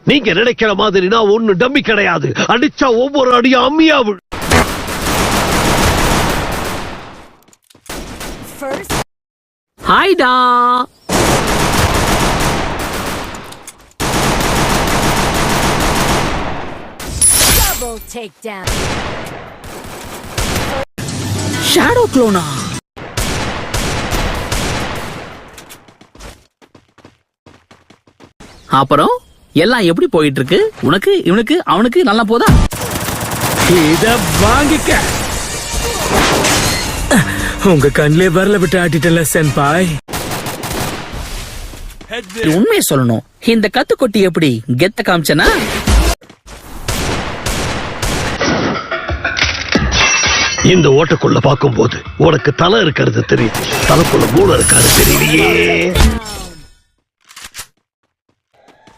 நீங்க நினைக்கிற மாதிரி நான் ஒண்ணு டம்மி கிடையாது. அடிச்சா ஒவ்வொரு அடியும் அம்மியாவு. ஹாய்டா. ஷேடோ க்ளோனா? அப்புறம் எல்லாம் எப்படி போயிட்டு இருக்கு? உனக்கு, இவனுக்கு, அவனுக்கு நல்லா போதா? இத வாங்கிக்க. உங்க கண்ணிலே வரல விட்டு ஆட்டிட்டல சென்பாய். உண்மையை சொல்லணும், இந்த கத்துக்கொட்டி எப்படி கெத்த காமிச்சனா? இந்த ஓட்டக்குள்ள பாக்கும்போது உனக்கு தலை இருக்கிறது தெரியுது, தலைக்குள்ள மூளை இருக்காது தெரியலையே.